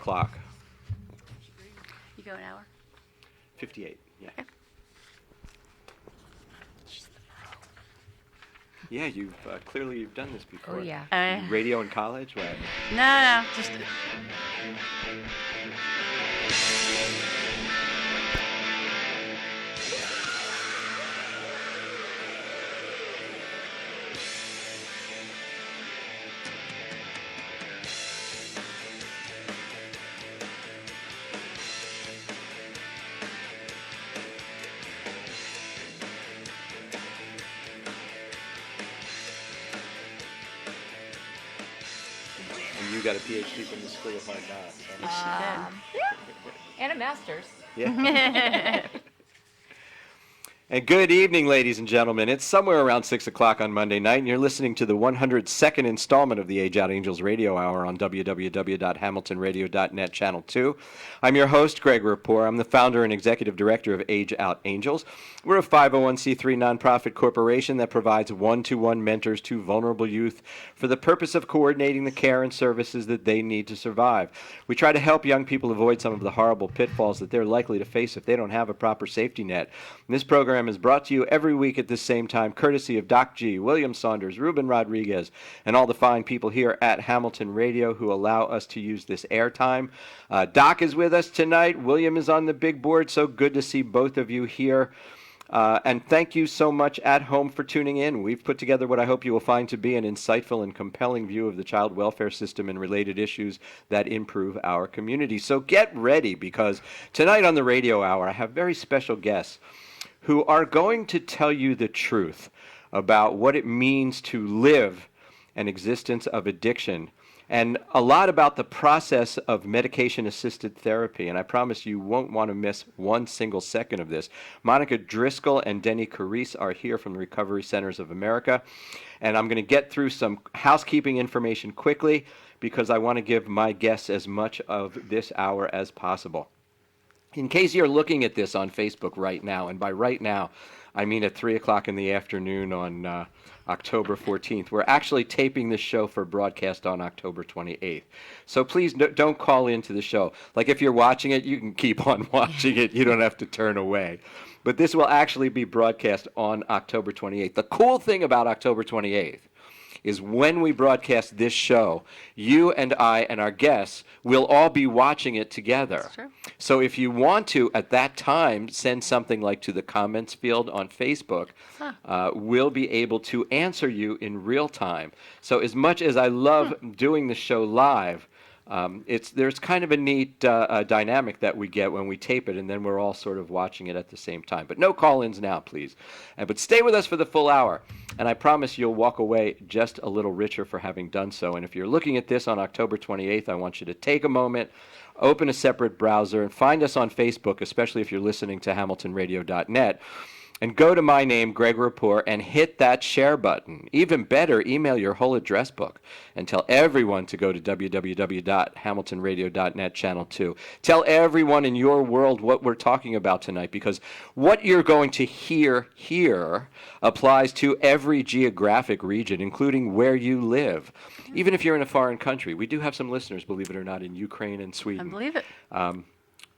o'clock. You go an hour? 58, yeah. Okay. Yeah, you've clearly you've done this before. Oh, yeah. You radio in college? What? No, just... And you got a PhD from the School of Hard Knocks. Huh? Yes, And a master's. Yeah. she did. And good evening, ladies and gentlemen. It's somewhere around 6 o'clock on Monday night, and you're listening to the 102nd installment of the Age Out Angels Radio Hour on www.hamiltonradio.net, Channel 2. I'm your host, Greg Rapport. I'm the founder and executive director of Age Out Angels. We're a 501c3 nonprofit corporation that provides one-to-one mentors to vulnerable youth for the purpose of coordinating the care and services that they need to survive. We try to help young people avoid some of the horrible pitfalls that they're likely to face if they don't have a proper safety net. And this program is brought to you every week at this same time, courtesy of Doc G, William Saunders, Ruben Rodriguez, and all the fine people here at Hamilton Radio who allow us to use this airtime. Doc is with us tonight. William is on the big board. So good to see both of you here. And thank you so much at home for tuning in. We've put together what I hope you will find to be an insightful and compelling view of the child welfare system and related issues that improve our community. So get ready, because tonight on the radio hour, I have very special guests who are going to tell you the truth about what it means to live an existence of addiction, and a lot about the process of medication-assisted therapy. And I promise you won't want to miss one single second of this. Monica Driscoll and Denny Carice are here from the Recovery Centers of America. And I'm going to get through some housekeeping information quickly because I want to give my guests as much of this hour as possible. In case you're looking at this on Facebook right now, and by right now, I mean at 3 o'clock in the afternoon on October 14th. We're actually taping this show for broadcast on October 28th. So please don't call into the show. Like, if you're watching it, you can keep on watching it. You don't have to turn away. But this will actually be broadcast on October 28th. The cool thing about October 28th is when we broadcast this show, you and I and our guests will all be watching it together. That's true. So if you want to, at that time, send something like to the comments field on Facebook, we'll be able to answer you in real time. So as much as I love doing the show live, there's kind of a neat dynamic that we get when we tape it, and then we're all sort of watching it at the same time. But no call-ins now, please. But stay with us for the full hour, and I promise you'll walk away just a little richer for having done so. And if you're looking at this on October 28th, I want you to take a moment, open a separate browser, and find us on Facebook, especially if you're listening to HamiltonRadio.net. And go to my name, Greg Rapport, and hit that share button. Even better, email your whole address book and tell everyone to go to www.hamiltonradio.net, Channel 2. Tell everyone in your world what we're talking about tonight, because what you're going to hear here applies to every geographic region, including where you live. Even if you're in a foreign country. We do have some listeners, believe it or not, in Ukraine and Sweden. I believe it.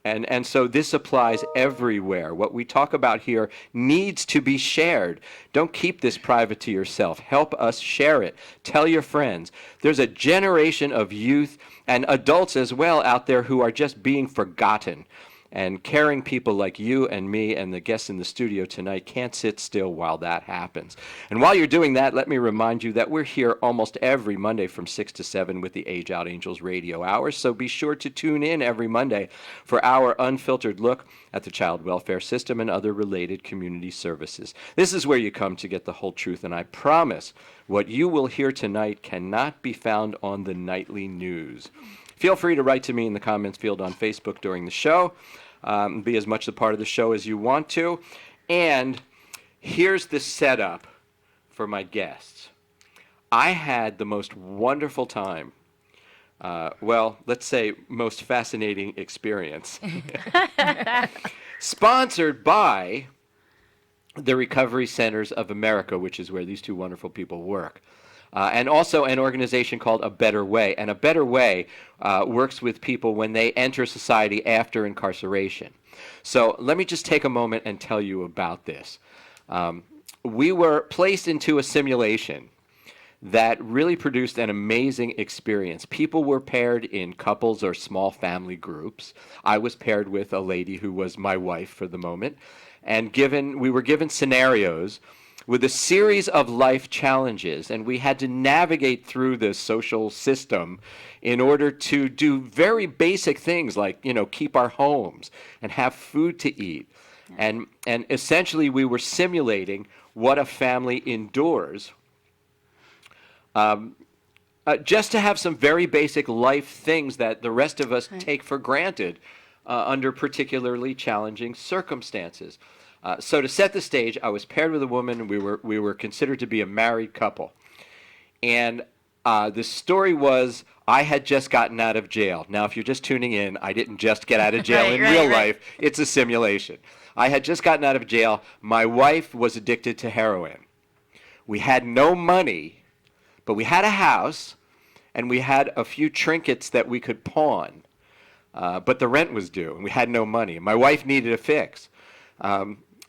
And so this applies everywhere. What we talk about here needs to be shared. Don't keep this private to yourself. Help us share it. Tell your friends. There's a generation of youth and adults as well out there who are just being forgotten. And caring people like you and me and the guests in the studio tonight can't sit still while that happens. And while you're doing that, let me remind you that we're here almost every Monday from 6 to 7 with the Age Out Angels radio hours. So be sure to tune in every Monday for our unfiltered look at the child welfare system and other related community services. This is where you come to get the whole truth, and I promise what you will hear tonight cannot be found on the nightly news. Feel free to write to me in the comments field on Facebook during the show. Be as much a part of the show as you want to. And here's the setup for my guests. I had the most wonderful time, let's say most fascinating experience, sponsored by the Recovery Centers of America, which is where these two wonderful people work. and also an organization called A Better Way. And A Better Way works with people when they enter society after incarceration. So let me just take a moment and tell you about this. We were placed into a simulation that really produced an amazing experience. People were paired in couples or small family groups. I was paired with a lady who was my wife for the moment, and we were given scenarios with a series of life challenges, and we had to navigate through the social system in order to do very basic things like, keep our homes and have food to eat. And essentially we were simulating what a family endures, just to have some very basic life things that the rest of us take for granted under particularly challenging circumstances. So to set the stage, I was paired with a woman, and we were considered to be a married couple. And the story was, I had just gotten out of jail. Now, if you're just tuning in, I didn't just get out of jail in real life. It's a simulation. I had just gotten out of jail. My wife was addicted to heroin. We had no money, but we had a house, and we had a few trinkets that we could pawn. But the rent was due, and we had no money. My wife needed a fix.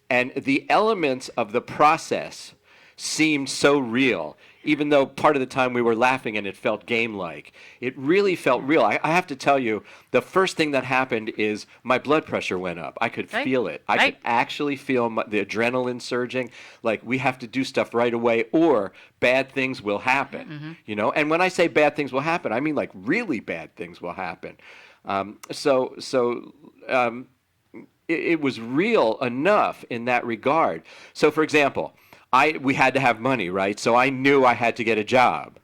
And the elements of the process seemed so real, even though part of the time we were laughing and it felt game-like. It really felt real. I have to tell you, the first thing that happened is my blood pressure went up. I could feel it. I could actually feel the adrenaline surging, like we have to do stuff right away or bad things will happen. And when I say bad things will happen, I mean like really bad things will happen. It was real enough in that regard. So, for example, we had to have money, right? So I knew I had to get a job.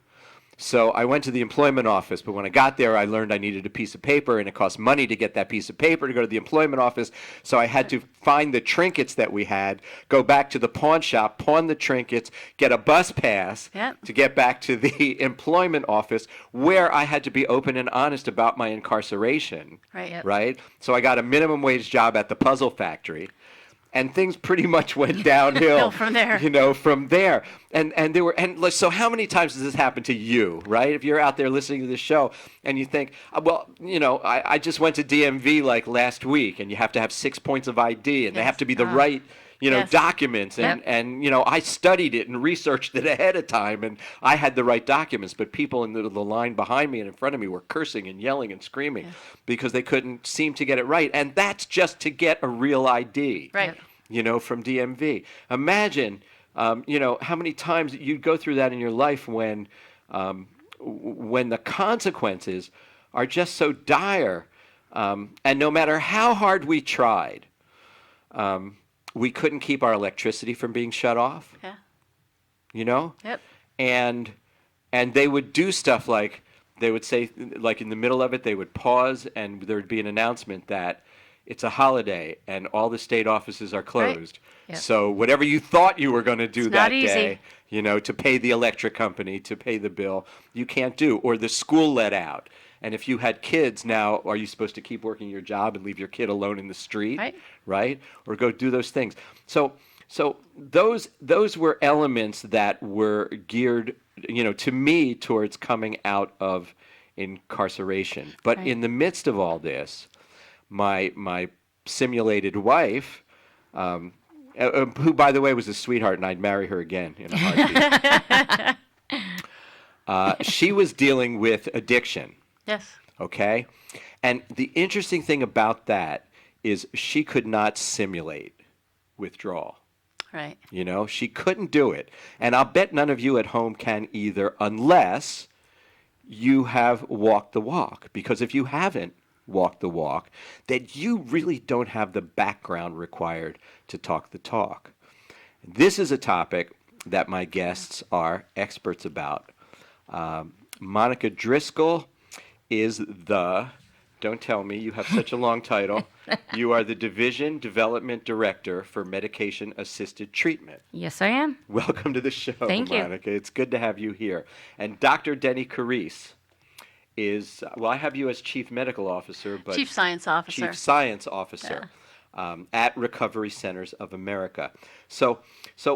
So I went to the employment office, but when I got there, I learned I needed a piece of paper, and it cost money to get that piece of paper to go to the employment office. So I had to find the trinkets that we had, go back to the pawn shop, pawn the trinkets, get a bus pass to get back to the employment office, where I had to be open and honest about my incarceration. Right? So I got a minimum wage job at the puzzle factory. And things pretty much went downhill from there. From there. And so how many times does this happen to you, right? If you're out there listening to this show and you think, I just went to DMV like last week, and you have to have 6 points of ID, and they have to be the right, documents. And I studied it and researched it ahead of time, and I had the right documents, but people in the line behind me and in front of me were cursing and yelling and screaming because they couldn't seem to get it right. And that's just to get a real ID. Right. From DMV. Imagine, how many times you'd go through that in your life when the consequences are just so dire, and no matter how hard we tried, we couldn't keep our electricity from being shut off. Yep. And they would do stuff like, they would say, like in the middle of it, they would pause, and there would be an announcement that it's a holiday and all the state offices are closed. So whatever you thought you were going to do that day, to pay the electric company, to pay the bill, you can't do. Or the school let out. And if you had kids now, are you supposed to keep working your job and leave your kid alone in the street? Right? Or go do those things. So those were elements that were geared, to me, towards coming out of incarceration. But in the midst of all this, my simulated wife, who, by the way, was a sweetheart, and I'd marry her again in a heartbeat. She was dealing with addiction. Yes. Okay? And the interesting thing about that is she could not simulate withdrawal. Right. She couldn't do it. And I'll bet none of you at home can either, unless you have walked the walk. Because if you haven't walk the walk, that you really don't have the background required to talk the talk. This is a topic that my guests are experts about. Monica Driscoll is don't tell me, you have such a long title. You are the Division Development Director for Medication Assisted Treatment. Yes, I am. Welcome to the show, Thank you. Monica. It's good to have you here. And Dr. Denny Carisse is, I have you as Chief Medical Officer, but Chief Science Officer. Chief Science Officer at Recovery Centers of America. So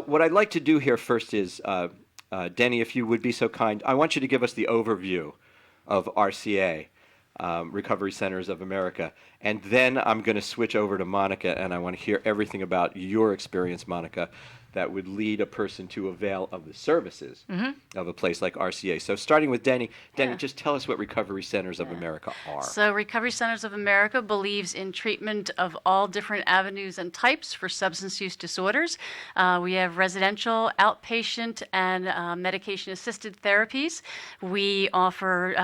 what I'd like to do here first is Denny, if you would be so kind, I want you to give us the overview of RCA, Recovery Centers of America, and then I'm going to switch over to Monica, and I want to hear everything about your experience, Monica, that would lead a person to avail of the services of a place like RCA. So starting with Denny, Yeah. just tell us what Recovery Centers of America are. So, Recovery Centers of America believes in treatment of all different avenues and types for substance use disorders. We have residential, outpatient, and medication-assisted therapies. We offer,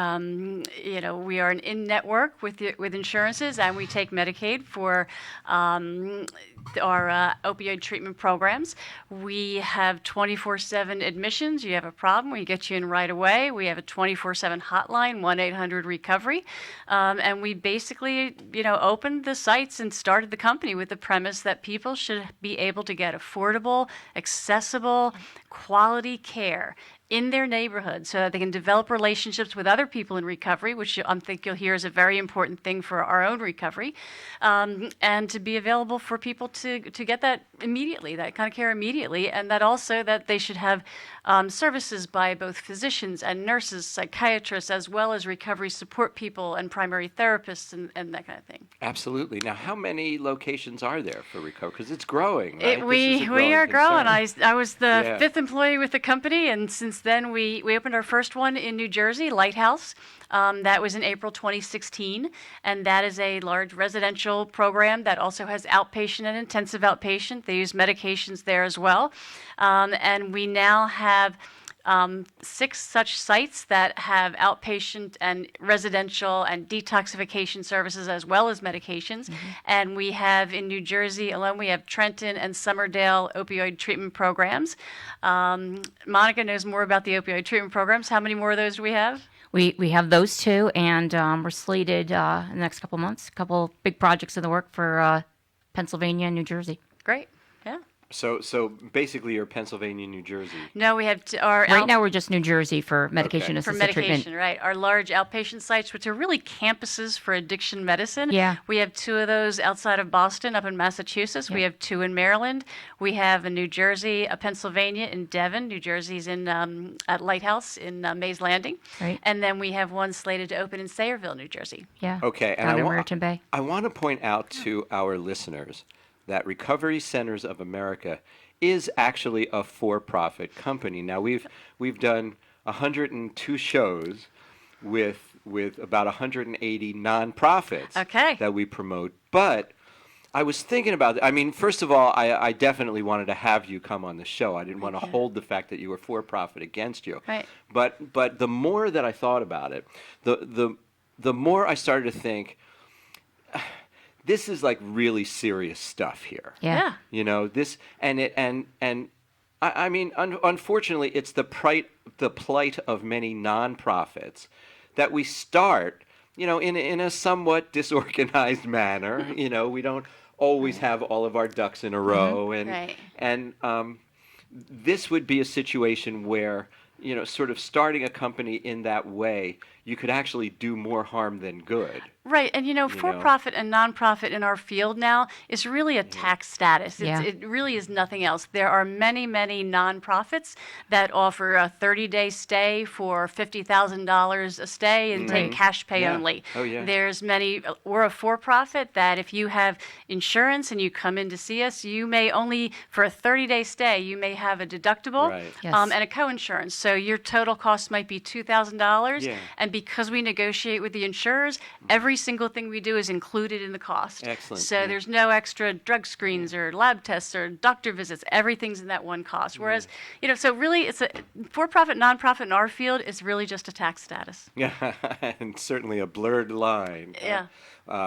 we are an in-network with insurances, and we take Medicaid for our opioid treatment programs. We have 24/7 admissions. You have a problem, we get you in right away. We have a 24/7 hotline, 1-800-RECOVERY. And we basically, opened the sites and started the company with the premise that people should be able to get affordable, accessible, quality care in their neighborhood so that they can develop relationships with other people in recovery, which I think you'll hear is a very important thing for our own recovery, and to be available for people to get that immediately, that kind of care immediately, and that also that they should have services by both physicians and nurses, psychiatrists, as well as recovery support people and primary therapists and that kind of thing. Absolutely. Now, how many locations are there for recovery? Because it's growing, right? We are growing. I was the Yeah. fifth employee with the company, and since then we opened our first one in New Jersey, Lighthouse. That was in April 2016, and that is a large residential program that also has outpatient and intensive outpatient. They use medications there as well. And we now have 6 such sites that have outpatient and residential and detoxification services as well as medications. And we have in New Jersey alone, we have Trenton and Summerdale opioid treatment programs. Monica knows more about the opioid treatment programs. How many more of those do we have? We have those 2, and we're slated in the next couple months, a couple big projects in the work for Pennsylvania and New Jersey. Great. Yeah. So basically, you're Pennsylvania, New Jersey. No, we have our Right now, we're just New Jersey for for medication-assisted medication, treatment. right? Our large outpatient sites, which are really campuses for addiction medicine. Yeah. We have 2 of those outside of Boston, up in Massachusetts. We have 2 in Maryland. We have in New Jersey, Pennsylvania, in Devon. New Jersey's in at Lighthouse in Mays Landing. Right. And then we have one slated to open in Sayreville, New Jersey. Yeah. Okay, and Down in Raritan Bay. I want to point out to our listeners that Recovery Centers of America is actually a for-profit company. Now we've done 102 shows with about 180 nonprofits Okay. that we promote. But I was thinking about it. I mean, first of all, I definitely wanted to have you come on the show. I didn't want to hold the fact that you were for-profit against you. Right. But the more that I thought about it, the more I started to think, this is like really serious stuff here. Yeah. This I mean, unfortunately, it's the plight of many nonprofits that we start, in a somewhat disorganized manner. We don't always have all of our ducks in a row, Right. and this would be a situation where, sort of starting a company in that way, you could actually do more harm than good. Right, and for-profit and nonprofit in our field now is really a tax status. Yeah. It really is nothing else. There are many, many nonprofits that offer a 30-day stay for $50,000 a stay and take cash pay Yeah. only. Oh, yeah. There's many. We're a for-profit that if you have insurance and you come in to see us, you may only, for a 30-day stay, you may have a deductible Right. Yes. and a co-insurance. So your total cost might be $2,000. Yeah. And because we negotiate with the insurers, every single thing we do is included in the cost. Excellent, So yeah. there's no extra drug screens or lab tests or doctor visits. Everything's in that one cost. Whereas, so really it's a for-profit, nonprofit in our field is really just a tax status. Yeah, and certainly a blurred line. Yeah.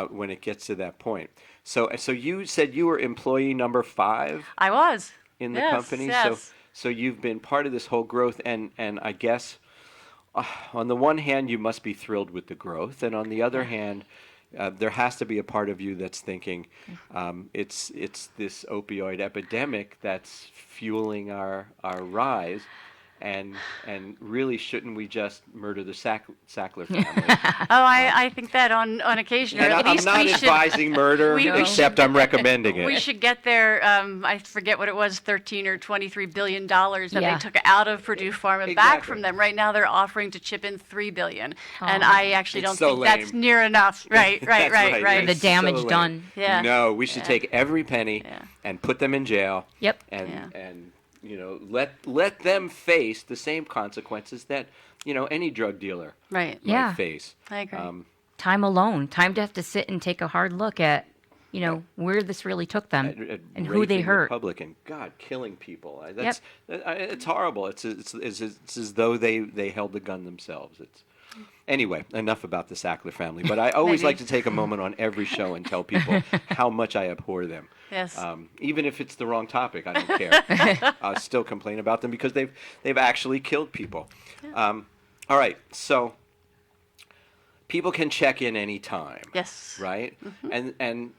When it gets to that point. So you said you were employee number 5 I was. in the Yes, company. Yes. So you've been part of this whole growth, and I guess on the one hand you must be thrilled with the growth, and on the other hand, there has to be a part of you that's thinking, it's this opioid epidemic that's fueling our rise, and really, shouldn't we just murder the Sackler family? I think that on occasion, or And at I'm least not we should. advising murder, we except I'm recommending it. We should get their, I forget what it was, 13 or 23 billion dollars that Yeah. they took out of Purdue Pharma back from them. Right now, they're offering to chip in $3 billion, and I actually It's don't so think that's lame. near enough. Right. That's right. The It's damage lame. done. Yeah. No, we should take every penny Yeah. and put them in jail. Yep. And let them face the same consequences that any drug dealer Right. Yeah. might face. I agree. Time alone. Time to have to sit and take a hard look at, where this really took them At and who they raping hurt. Republican, God, killing people. It's horrible. It's as though they held the gun themselves. Anyway, enough about the Sackler family. But I always Maybe. like to take a moment on every show and tell people how much I abhor them. Yes. Even if it's the wrong topic, I don't care. I'll still complain about them because they've actually killed people. All right, so people can check in any time. Yes. Right? And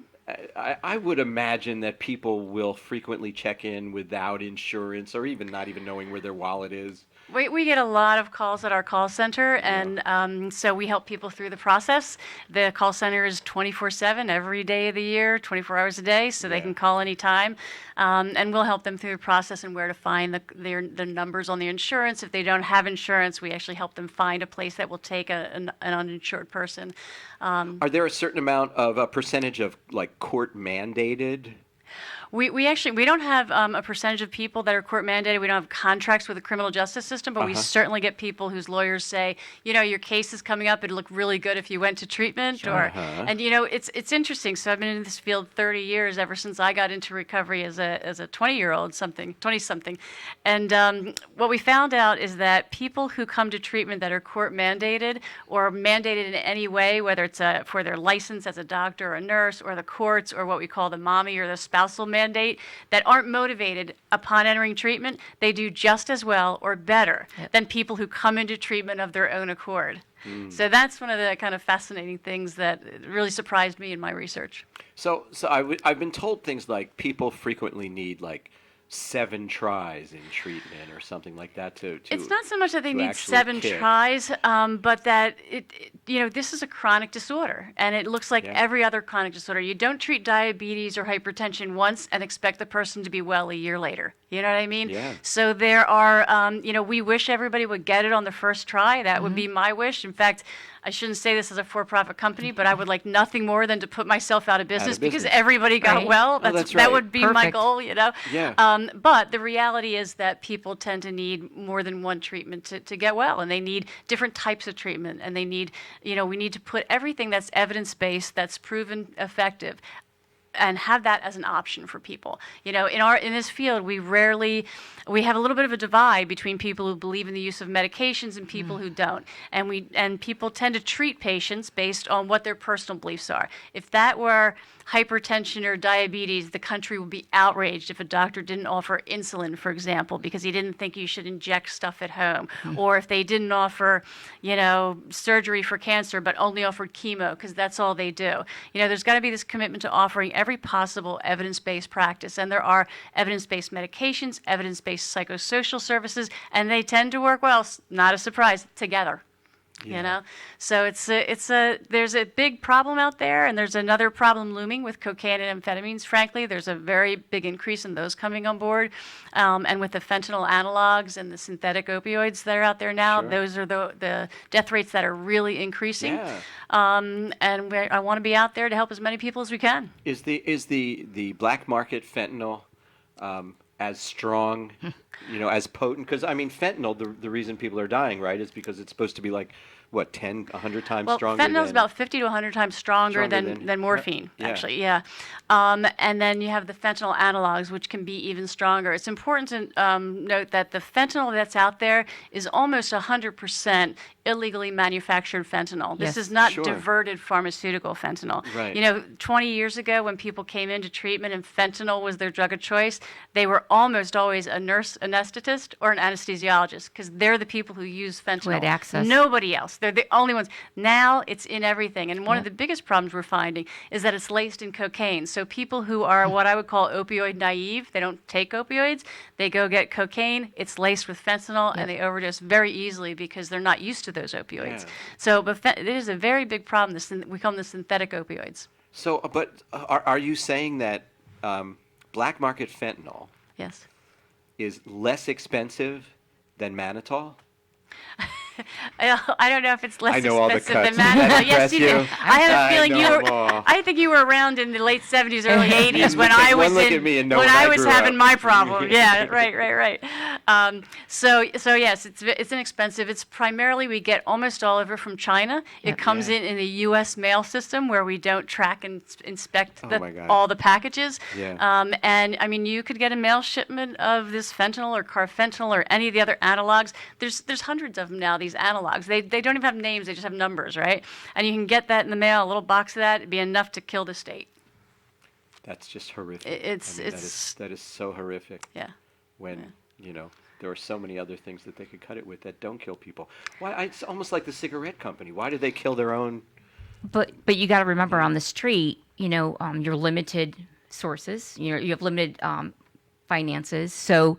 I would imagine that people will frequently check in without insurance or even not even knowing where their wallet is. We get a lot of calls at our call center, and so we help people through the process. The call center is 24/7 every day of the year, 24 hours a day, so they can call anytime, and we'll help them through the process and where to find the numbers on the insurance. If they don't have insurance, we actually help them find a place that will take an uninsured person. Are there a certain amount of a percentage of like court mandated? We don't have a percentage of people that are court mandated. We don't have contracts with the criminal justice system, but we certainly get people whose lawyers say, your case is coming up. It'd look really good if you went to treatment. And it's interesting. So I've been in this field 30 years, ever since I got into recovery as a 20-year-old, 20-something. And what we found out is that people who come to treatment that are court mandated or mandated in any way, whether it's for their license as a doctor or a nurse or the courts or what we call the mommy or the spousal mandate, that aren't motivated upon entering treatment, they do just as well or better than people who come into treatment of their own accord. So that's one of the kind of fascinating things that really surprised me in my research. So I've been told things like people frequently need like 7 tries in treatment or something like that to It's not so much that they to need actually 7 kick. tries, but that this is a chronic disorder, and it looks like every other chronic disorder. You don't treat diabetes or hypertension once and expect the person to be well a year later. You know what I mean? Yeah. So there are, we wish everybody would get it on the first try. That would be my wish. In fact, I shouldn't say this as a for-profit company, but I would like nothing more than to put myself out of business because business. everybody got Right. well. that's That right. would be my Perfect. goal, Yeah. But the reality is that people tend to need more than one treatment to get well, and they need different types of treatment, and they need, we need to put everything that's evidence-based, that's proven effective, and have that as an option for people. In this field, we have a little bit of a divide between people who believe in the use of medications and people who don't. And people tend to treat patients based on what their personal beliefs are. If that were hypertension or diabetes, the country would be outraged if a doctor didn't offer insulin, for example, because he didn't think you should inject stuff at home. Or if they didn't offer, surgery for cancer, but only offered chemo because that's all they do. There's got to be this commitment to offering every possible evidence-based practice. And there are evidence-based medications, evidence-based psychosocial services, and they tend to work well, not a surprise, together. So there's a big problem out there, and there's another problem looming with cocaine and amphetamines. Frankly, there's a very big increase in those coming on board, and with the fentanyl analogs and the synthetic opioids that are out there now, Sure. those are the death rates that are really increasing. Yeah. I want to be out there to help as many people as we can. Is the black market fentanyl as strong, as potent? Because fentanyl, the reason people are dying, right, is because it's supposed to be like what, 10, 100 times Well, stronger fentanyl is than... about 50 to 100 times stronger than morphine, actually, yeah. And then you have the fentanyl analogs, which can be even stronger. It's important to note that the fentanyl that's out there is almost 100% illegally manufactured fentanyl. This Yes. is not Sure. diverted pharmaceutical fentanyl. Right. 20 years ago when people came into treatment and fentanyl was their drug of choice, they were almost always a nurse anesthetist or an anesthesiologist because they're the people who use fentanyl. had access. Nobody else. They're the only ones. Now it's in everything. And one of the biggest problems we're finding is that it's laced in cocaine. So people who are what I would call opioid naive, they don't take opioids, they go get cocaine, it's laced with fentanyl, and they overdose very easily because they're not used to those opioids. Yeah. So, but it is a very big problem. We call them the synthetic opioids. So, but are you saying that black market fentanyl Yes. is less expensive than mannitol? I don't know if it's less I know all the expensive cuts. than Does that Mannitol. Yes, impress you do. you? I have a I feeling you know were. them all. I think you were around in the late '70s, early '80s when Look I at- was one look at me and know when when I I was grew having up. my problem. Yeah, right. So yes, it's inexpensive. It's primarily we get almost all of it from China. It comes Yeah. in the U.S. mail system where we don't track and inspect Oh my God. all the packages. Yeah. And I mean, you could get a mail shipment of this fentanyl or carfentanil or any of the other analogs. There's hundreds of them now. These analogs. They don't even have names. They just have numbers, right? And you can get that in the mail. A little box of that. It'd be enough to kill the state. That's just horrific. It's- I mean, it's- that is so horrific. Yeah. When there are so many other things that they could cut it with that don't kill people. Why? It's almost like the cigarette company. Why do they kill their own? But you got to remember on the street, you're limited sources. You have limited finances. So,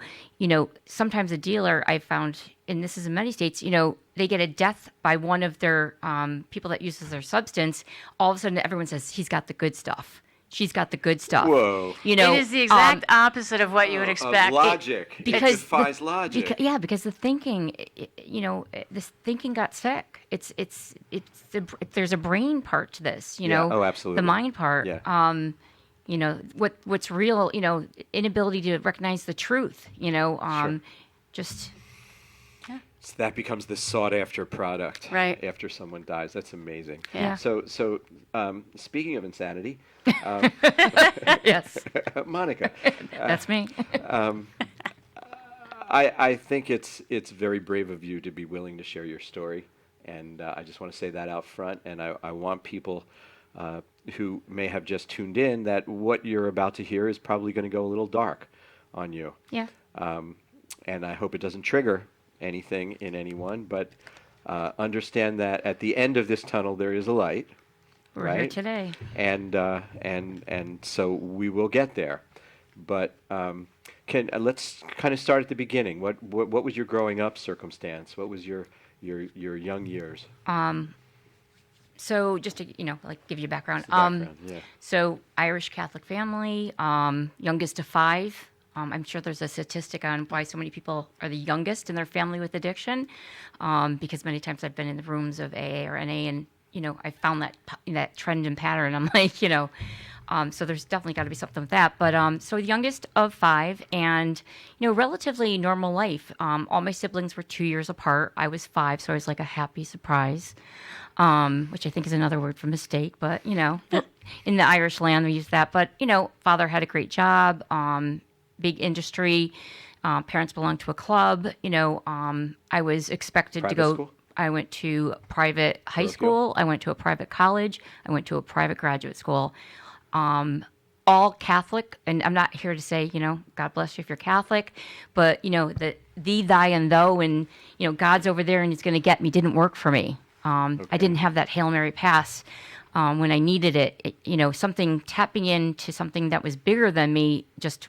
sometimes a dealer I found, and this is in many states, they get a death by one of their people that uses their substance. All of a sudden, everyone says he's got the good stuff. She's got the good stuff. Whoa. It is the exact opposite of what you would expect. Logic. It defies the, logic. because the thinking, this thinking got sick. There's a brain part to this. Oh, absolutely. The mind part. Yeah. What's real. Inability to recognize the truth. Just. So that becomes the sought-after product Right. after someone dies. That's amazing. Yeah. So speaking of insanity, Yes, Monica, that's me. I think it's very brave of you to be willing to share your story, and I just want to say that out front. And I want people who may have just tuned in that what you're about to hear is probably going to go a little dark on you. Yeah. And I hope it doesn't trigger anything in anyone, but understand that at the end of this tunnel there is a light. We're right? here today. And so we will get there. But let's kind of start at the beginning. What was your growing up circumstance? What was your young years? So just to give you background. Background, yeah. So Irish Catholic family, youngest of 5. I'm sure there's a statistic on why so many people are the youngest in their family with addiction, because many times I've been in the rooms of AA or NA, and I found that trend and pattern. I'm like, so there's definitely got to be something with that. But so the youngest of 5, and relatively normal life. All my siblings were 2 years apart. I was 5, so I was like a happy surprise, which I think is another word for mistake. But in the Irish land we use that. But father had a great job. Big industry. Parents belonged to a club. I was expected to Private go. school? I went to private high Parochial? school. I went to a private college. I went to a private graduate school. All Catholic. And I'm not here to say, God bless you if you're Catholic, but the thee, thy, and thou, and God's over there and He's going to get me didn't work for me. I didn't have that Hail Mary pass. When I needed it, something tapping into something that was bigger than me, just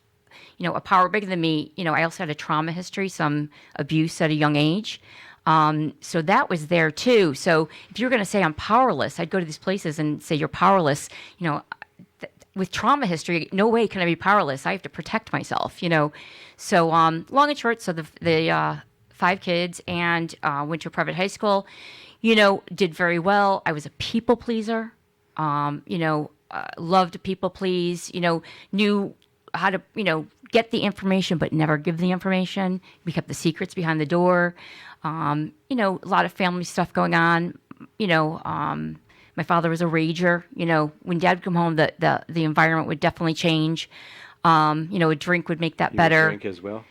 a power bigger than me. I also had a trauma history, some abuse at a young age. So that was there too. So if you're going to say I'm powerless, I'd go to these places and say you're powerless. With trauma history, no way can I be powerless. I have to protect myself. So long and short, so the 5 kids and went to a private high school. Did very well. I was a people pleaser. Loved to people please. Knew how to get the information but never give the information. We kept the secrets behind the door. A lot of family stuff going on. My father was a rager. When Dad would come home, the environment would definitely change. A drink would make that You better. would drink as well?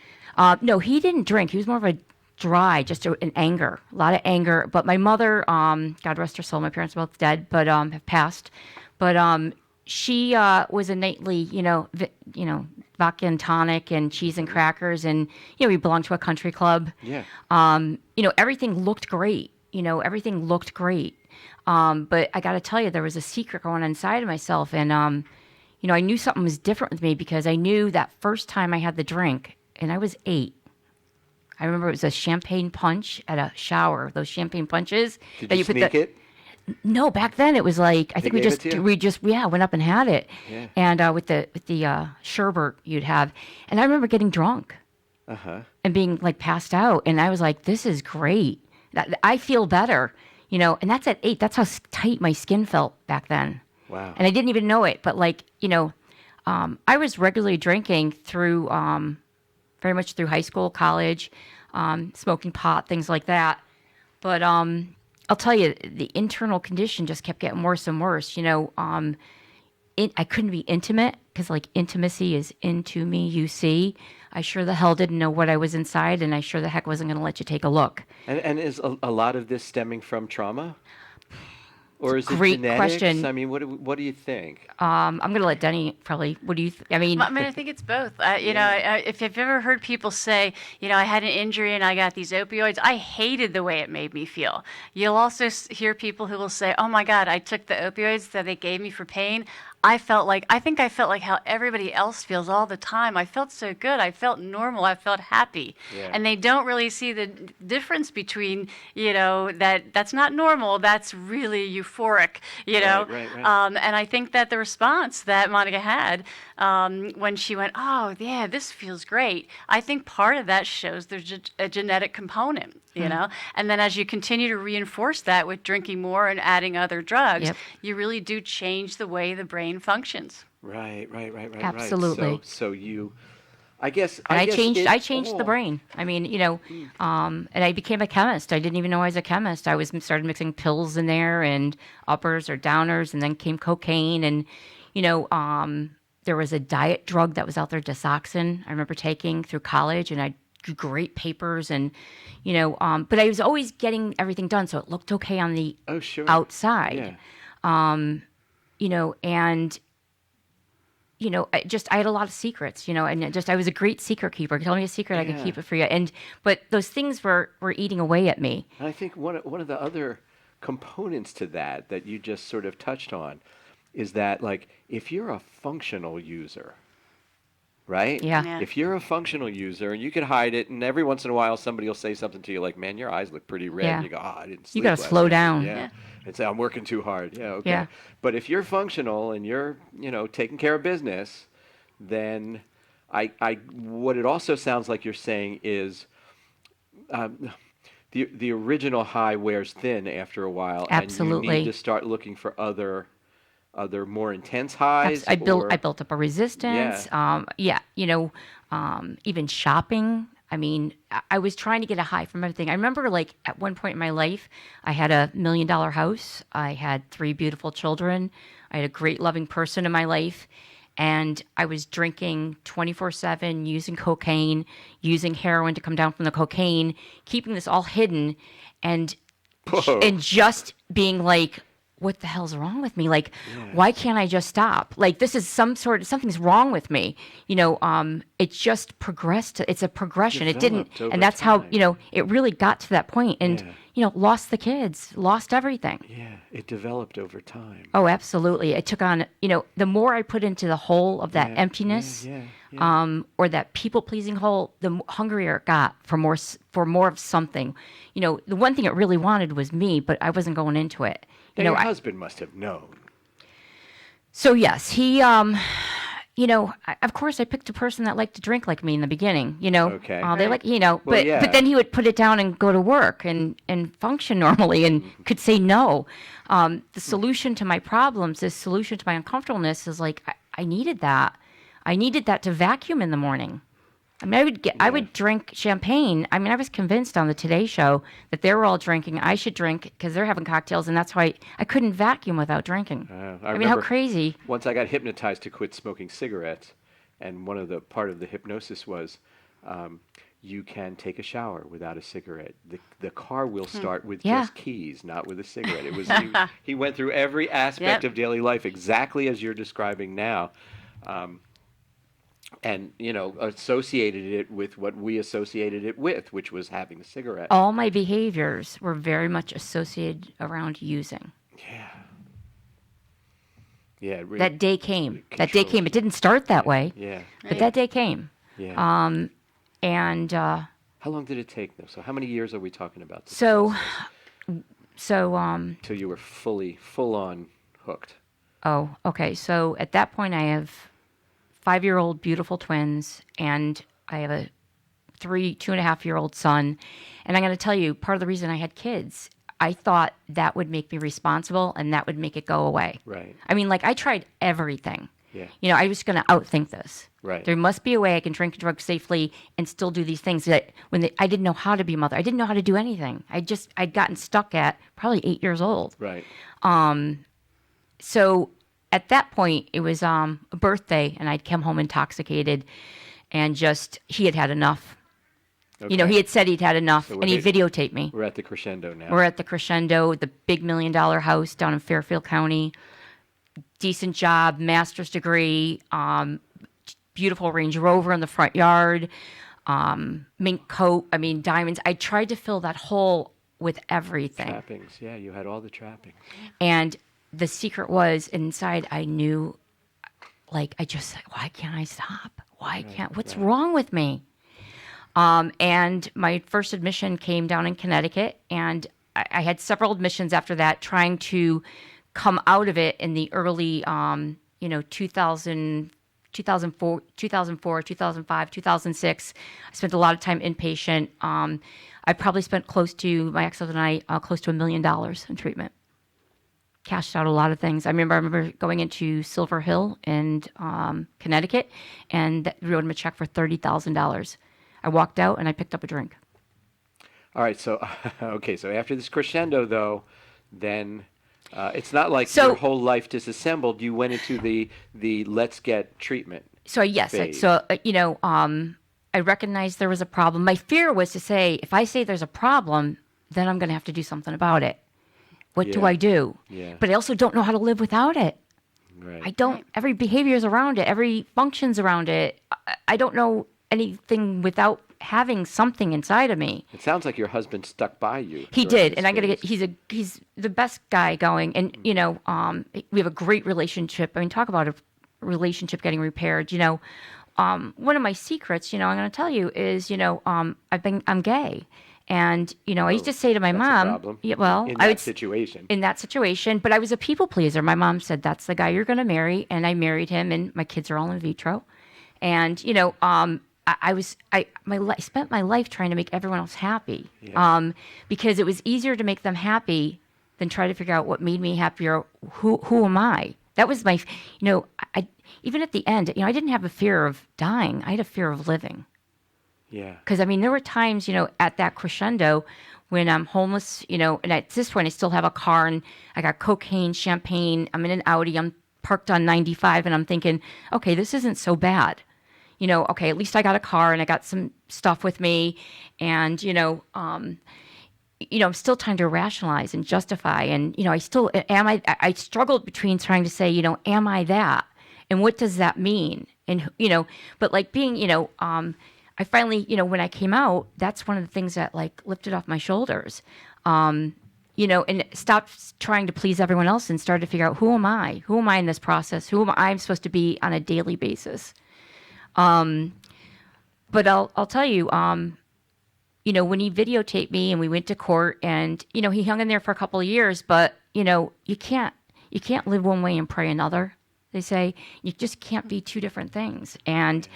No, he didn't drink. He was more of a dry, just an anger, a lot of anger. But my mother, God rest her soul, my parents are both dead, but have passed. But she was a nightly, vodka and tonic and cheese and crackers, and we belonged to a country club. Yeah. Everything looked great. everything looked great. But I got to tell you, there was a secret going on inside of myself. And, I knew something was different with me because I knew that first time I had the drink, and I was 8. I remember it was a champagne punch at a shower, those champagne punches. Did that you put sneak it? No, back then it was like, I think gave it to you? we just went up and had it. Yeah. And with the sherbet you'd have. And I remember getting drunk Uh-huh. and being like passed out. And I was like, this is great. I feel better, and that's at 8. That's how tight my skin felt back then. Wow. And I didn't even know it. But I was regularly drinking through, very much through high school, college, smoking pot, things like that. But I'll tell you, the internal condition just kept getting worse and worse. I couldn't be intimate because intimacy is into me, you see. I sure the hell didn't know what I was inside, and I sure the heck wasn't going to let you take a look. And is a lot of this stemming from trauma? Or is it Great genetics? question. I mean, what do you think? I'm going to let Denny probably. What do you? I mean, I think it's both. If you've ever heard people say, I had an injury and I got these opioids, I hated the way it made me feel. You'll also hear people who will say, oh my God, I took the opioids that they gave me for pain. I think I felt like how everybody else feels all the time. I felt so good. I felt normal. I felt happy. Yeah. And they don't really see the difference between, that's not normal. That's really euphoric, Right. And I think that the response that Monica had when she went, oh, yeah, this feels great, I think part of that shows there's a genetic component, And then as you continue to reinforce that with drinking more and adding other drugs, Yep. you really do change the way the brain functions. Right. Absolutely. Right. So you, I guess. and I guess changed the brain. I mean, and I became a chemist. I didn't even know I was a chemist. I started mixing pills in there and uppers or downers, and then came cocaine. And, there was a diet drug that was out there, Disoxin. I remember taking through college, and I drew great papers, and, but I was always getting everything done, so it looked okay on the Oh, sure. outside. Yeah. And I had a lot of secrets, and I was a great secret keeper. Tell me a secret, I Yeah. can keep it for you. But those things were eating away at me. And I think one of the other components to that you just sort of touched on is that, like, if you're a functional user, right? Yeah. Yeah. If you're a functional user and you can hide it, and every once in a while somebody will say something to you like, "Man, your eyes look pretty red." Yeah. And you go, "Oh, I didn't You sleep gotta last slow night." down. Yeah. Yeah. And say, "I'm working too hard." Yeah. Okay. Yeah. But if you're functional and you're, taking care of business, then what it also sounds like you're saying is the original high wears thin after a while, and you Absolutely. need to start looking for other more intense highs. I built or- I built up a resistance. Even shopping. I mean, I was trying to get a high from everything. I remember, like, at one point in my life, I had a $1 million house. I had 3 beautiful children. I had a great, loving person in my life. And I was drinking 24/7, using cocaine, using heroin to come down from the cocaine, keeping this all hidden, and Whoa. and just being like, what the hell's wrong with me? Like, why can't I just stop? Like, this is something's wrong with me. It just progressed. It's a progression. It didn't, Developed over and that's how, time. it really got to that point. And, lost the kids, lost everything. Yeah, it developed over time. Oh, absolutely. It took on, the more I put into the hole of that emptiness, Yeah. or that people-pleasing hole, the hungrier it got for more of something. The one thing it really wanted was me, but I wasn't going into it. Now, your husband must have known. So yes, he, of course I picked a person that liked to drink like me in the beginning, Okay. They like, Well, but yeah. but then he would put it down and go to work and function normally and could say no. The solution to my problems, the solution to my uncomfortableness is like, I needed that. I needed that to vacuum in the morning. I mean, I would drink champagne. I mean, I was convinced on the Today Show that they were all drinking. I should drink because they're having cocktails, and that's why I couldn't vacuum without drinking. I I mean, how remember crazy. Once I got hypnotized to quit smoking cigarettes, and part of the hypnosis was you can take a shower without a cigarette. The car will start with Yeah. just keys, not with a cigarette. It was he went through every aspect Yep. of daily life exactly as you're describing now. and associated it with what we associated it with, which was having a cigarette. All my behaviors were very much associated around using. Yeah. Yeah. It really, That day came. it That day controls came. It didn't start that way, Yeah. but that day came. Yeah. And How long did it take, though? So how many years are we talking about? This so, process? Till you were full on hooked. oh, okay. So at that point, I have 5-year-old beautiful twins, and I have a 2.5-year-old son. And I'm going to tell you, part of the reason I had kids, I thought that would make me responsible and that would make it go away. Right. I mean, like, I tried everything. Yeah. I was going to outthink this. Right. There must be a way I can drink and drug safely and still do these things that I didn't know how to be a mother. I didn't know how to do anything. I'd gotten stuck at probably 8 years old. Right. So at that point, it was a birthday, and I'd come home intoxicated, and he had had enough. Okay. He had said he'd had enough, So and he videotaped me. We're at the crescendo now. We're at the Crescendo, the big $1 million house down in Fairfield County. Decent job, master's degree, beautiful Range Rover in the front yard, mink coat, diamonds. I tried to fill that hole with everything. Trappings. Yeah, you had all the trappings. And the secret was inside, I knew, like, I just said, why can't I stop? What's wrong with me? And my first admission came down in Connecticut, and I had several admissions after that, trying to come out of it in the early, 2004, 2005, 2006. I spent a lot of time inpatient. I probably spent my ex-husband and I, close to $1 million in treatment. Cashed out a lot of things. I remember going into Silver Hill in Connecticut, and wrote him a check for $30,000. I walked out and I picked up a drink. All right. So, okay. So after this crescendo, though, then it's not like your whole life disassembled. You went into the let's get treatment. So yes. phase. So I recognized there was a problem. My fear was to say, if I say there's a problem, then I'm going to have to do something about it. What do Yeah. I do? Yeah. But I also don't know how to live without it. Right. I don't. Every behavior's around it. Every function's around it. I don't know anything without having something inside of me. It sounds like your husband stuck by you. He during did, this and I'm gonna phase. get. He's the best guy going, and we have a great relationship. I mean, talk about a relationship getting repaired. One of my secrets, I'm gonna tell you is, I'm gay, and I used to say to my That's a mom, problem. yeah, well, in I that would situation. in that situation, but I was a people pleaser. My mom said, that's the guy you're going to marry. And I married him, and my kids are all in vitro. And, I spent my life trying to make everyone else happy. Yeah. Because it was easier to make them happy than try to figure out what made me happier. Who am I? That was my, even at the end, I didn't have a fear of dying. I had a fear of living. Yeah. Because, there were times, at that crescendo when I'm homeless, and at this point I still have a car and I got cocaine, champagne, I'm in an Audi, I'm parked on 95, and I'm thinking, okay, this isn't so bad. Okay, at least I got a car and I got some stuff with me. And, I'm still trying to rationalize and justify. And, I struggled between trying to say, am I that? And what does that mean? And, but like being, I finally, when I came out, that's one of the things that like lifted off my shoulders, and stopped trying to please everyone else and started to figure out, who am I? Who am I in this process? Who am I supposed to be on a daily basis? But I'll tell you, when he videotaped me and we went to court, and, he hung in there for a couple of years, but, you can't live one way and pray another. They say you just can't be two different things. And,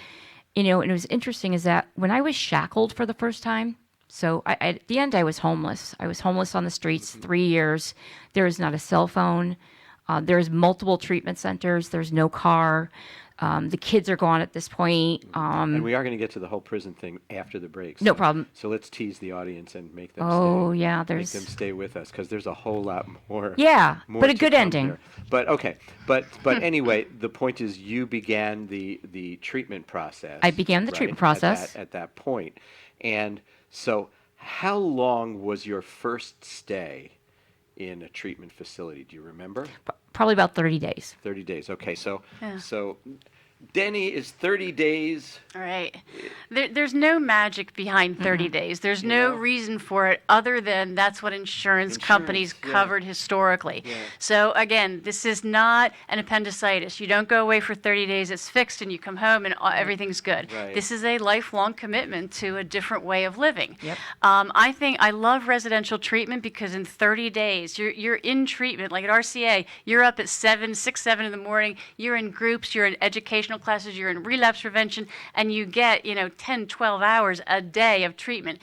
and it was interesting is that when I was shackled for the first time, so at the end I was homeless. I was homeless on the streets 3 years. There was not a cell phone. There's multiple treatment centers. There's no car. The kids are gone at this point. And we are going to get to the whole prison thing after the break. No problem. So let's tease the audience and make them Oh, stay. yeah, Make there's- them stay with us, because there's a whole lot more. Yeah, more but a to good come ending. here. But okay, but anyway, the point is you began the treatment process. I began the treatment process. at that point. And so how long was your first stay in a treatment facility? Do you remember? Probably about 30 days. 30 days. Okay, so Yeah. so Denny, is 30 days? All right. There's no magic behind 30 days. There's no know? reason for it other than that's what insurance companies yeah. covered historically. Yeah. So, again, this is not an appendicitis. You don't go away for 30 days, it's fixed, and you come home and everything's good. Right. This is a lifelong commitment to a different way of living. Yep. I love residential treatment because in 30 days, you're in treatment. Like at RCA, you're up at 6, 7 in the morning. You're in groups, you're in educational classes, you're in relapse prevention, and you get, 10, 12 hours a day of treatment.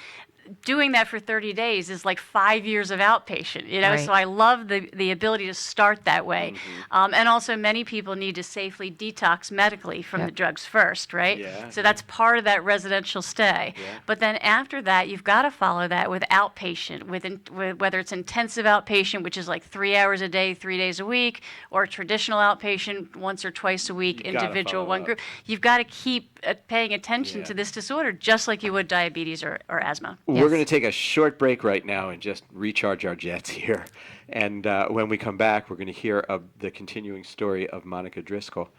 Doing that for 30 days is like 5 years of outpatient, Right. So I love the ability to start that way. And also many people need to safely detox medically from Yep. the drugs first, right? Yeah, So that's part of that residential stay. Yeah. But then after that, you've got to follow that with outpatient, with whether it's intensive outpatient, which is like 3 hours a day, 3 days a week, or traditional outpatient once or twice a week, You've gotta individual, follow one up. group. You've got to keep paying attention Yeah. to this disorder just like you would diabetes or asthma. We're Yes. going to take a short break right now and just recharge our jets here. And when we come back, we're going to hear of the continuing story of Monica Driscoll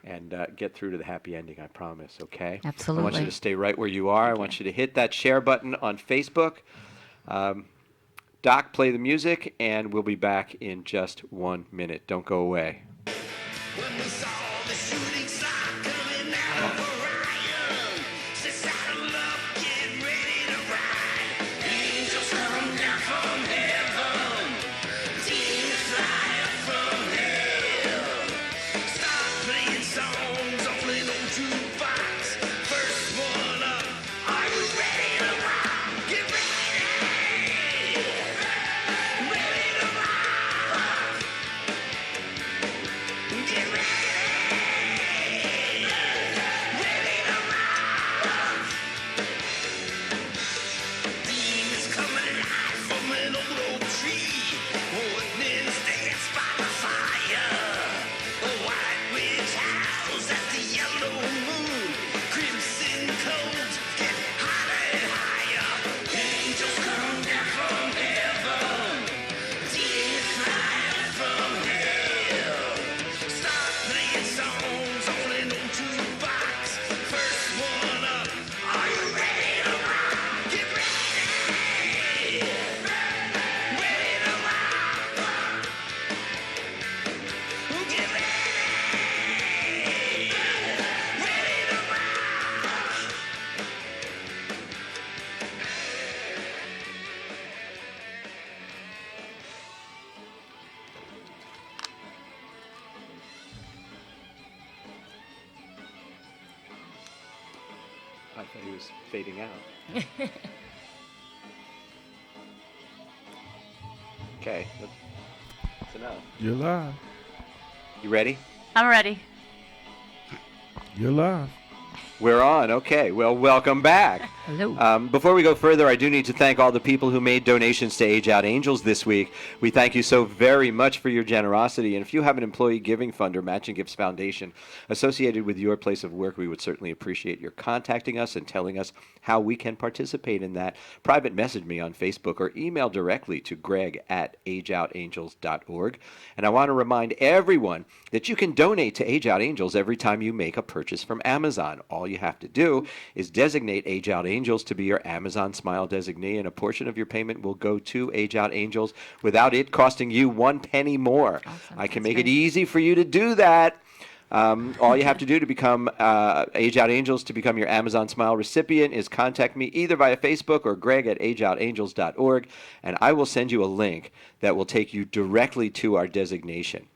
and get through to the happy ending, I promise, okay? I want Absolutely. you to stay right where you are. I want you to hit that share button on Facebook. Doc, play the music, and we'll be back in just 1 minute. Don't go away. When we saw the shooting star coming out of Orion, she saddle up, get ready to ride. Angels come down from heaven, demons fly up from hell. Start playing songs on an old jukebox. First one up, are you ready to rock? Get ready, ready to rock. Get ready. Demons coming alive from an old tree. Witness dance by the fire. A white witch howls at the yellow moon. Crimson cones get hotter and higher. Angels come down from heaven. Demons fly up from hell. Start playing songs on an old jukebox. First one up, are you ready to rock? Get ready, ready to rock. Get ready, ready to rock. I thought he was fading out. Okay, that's enough. You're live. You ready? I'm ready. You're live. We're on. Okay. Well, welcome back. Hello. Before we go further, I do need to thank all the people who made donations to Age Out Angels this week. We thank you so very much for your generosity. And if you have an employee giving fund or matching gifts foundation associated with your place of work, we would certainly appreciate your contacting us and telling us how we can participate in that. Private message me on Facebook or email directly to greg@ageoutangels.org. And I want to remind everyone that you can donate to Age Out Angels every time you make a purchase from Amazon. All you have to do is designate Age Out Angels to be your Amazon Smile designee, and a portion of your payment will go to Age Out Angels without it costing you 1 penny more. Awesome. I can That's make it great. easy for you to do that. All you have to do to become Age Out Angels, to become your Amazon Smile recipient, is contact me either via Facebook or greg@ageoutangels.org, and I will send you a link that will take you directly to our designation.